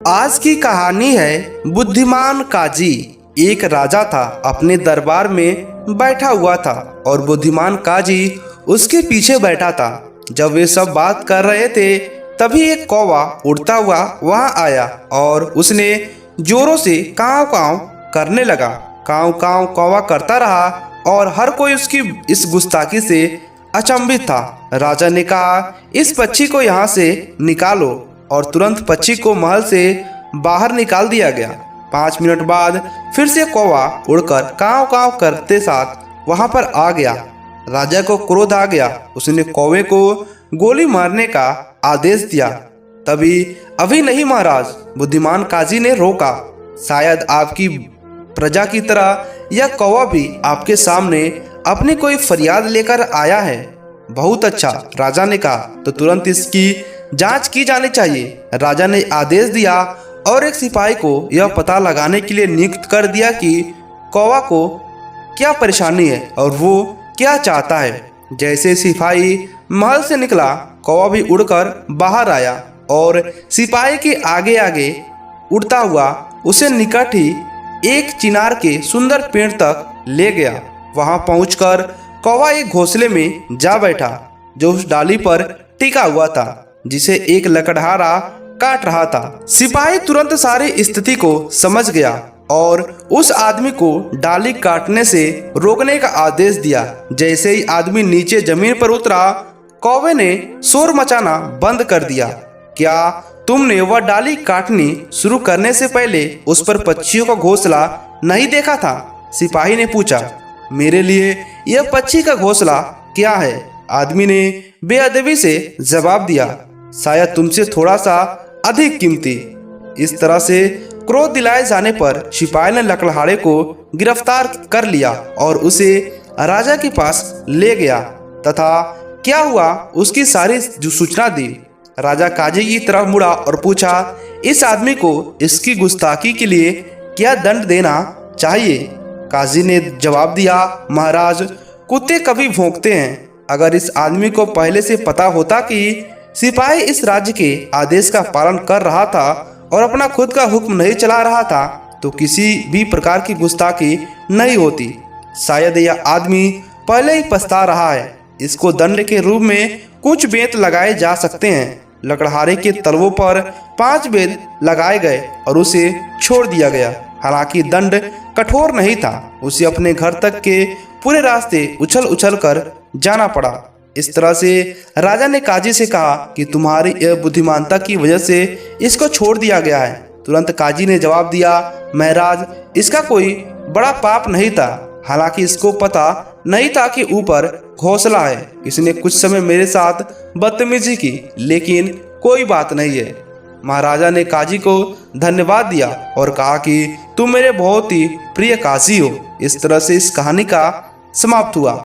आज की कहानी है बुद्धिमान काजी। एक राजा था, अपने दरबार में बैठा हुआ था और बुद्धिमान काजी उसके पीछे बैठा था। जब वे सब बात कर रहे थे तभी एक कौवा उड़ता हुआ वहां आया और उसने जोरों से काव काव करने लगा। काव काव कौवा करता रहा और हर कोई उसकी इस गुस्ताखी से अचंभित था। राजा ने कहा, इस पक्षी को यहाँ से निकालो, और तुरंत पक्षी को महल से बाहर निकाल दिया गया। 5 मिनट बाद फिर से कौवा उड़कर काव काव करते साथ वहां पर आ गया। राजा को क्रोध आ गया। उसने कौवे को गोली मारने का आदेश दिया। तभी, अभी नहीं महाराज, बुद्धिमान काजी ने रोका। शायद आपकी प्रजा की तरह यह कौवा भी आपके सामने अपनी कोई फरियाद लेकर आया है। बहुत अच्छा, राजा ने कहा, तो तुरंत इसकी जांच की जानी चाहिए। राजा ने आदेश दिया और एक सिपाही को यह पता लगाने के लिए नियुक्त कर दिया कि कौवा को क्या परेशानी है और वो क्या चाहता है। जैसे सिपाही महल से निकला, कौवा भी उड़कर बाहर आया और सिपाही के आगे आगे उड़ता हुआ उसे निकट ही एक चिनार के सुंदर पेड़ तक ले गया। वहां पहुंचकर कौवा एक घोंसले में जा बैठा जो उस डाली पर टिका हुआ था, जिसे एक लकड़हारा काट रहा था। सिपाही तुरंत सारी स्थिति को समझ गया और उस आदमी को डाली काटने से रोकने का आदेश दिया। जैसे ही आदमी नीचे जमीन पर उतरा, कौवे ने शोर मचाना बंद कर दिया। क्या तुमने वह डाली काटनी शुरू करने से पहले उस पर पक्षियों का घोंसला नहीं देखा था? सिपाही ने पूछा। मेरे लिए यह पक्षी का घोंसला क्या है? आदमी ने बेअदबी से जवाब दिया। शायद तुमसे थोड़ा सा अधिक कीमती। इस तरह से क्रोध दिलाए जाने पर सिपाही ने लकड़हारे को गिरफ्तार कर लिया और उसे राजा के पास ले गया तथा क्या हुआ उसकी सारी सूचना दी। राजा काजी की तरफ मुड़ा और पूछा, इस आदमी को इसकी गुस्ताखी के लिए क्या दंड देना चाहिए? काजी ने जवाब दिया, महाराज, कुत्ते कभी भौंकते हैं। अगर इस आदमी को पहले से पता होता कि सिपाही इस राज्य के आदेश का पालन कर रहा था और अपना खुद का हुक्म नहीं चला रहा था, तो किसी भी प्रकार की गुस्ताखी नहीं होती। शायद यह आदमी पहले ही पछता रहा है। इसको दंड के रूप में कुछ बेंत लगाए जा सकते हैं। लकड़हारे के तलवों पर 5 बेंत लगाए गए और उसे छोड़ दिया गया। हालांकि दंड कठोर नहीं था, उसे अपने घर तक के पूरे रास्ते उछल उछल कर जाना पड़ा। इस तरह से राजा ने काजी से कहा कि तुम्हारी यह बुद्धिमानता की वजह से इसको छोड़ दिया गया है। तुरंत काजी ने जवाब दिया, महाराज, इसका कोई बड़ा पाप नहीं था। हालांकि इसको पता नहीं था कि ऊपर घोंसला है। इसने कुछ समय मेरे साथ बदतमीजी की, लेकिन कोई बात नहीं है। महाराजा ने काजी को धन्यवाद दिया और कहा कि तुम मेरे बहुत ही प्रिय काजी हो। इस तरह से इस कहानी का समाप्त हुआ।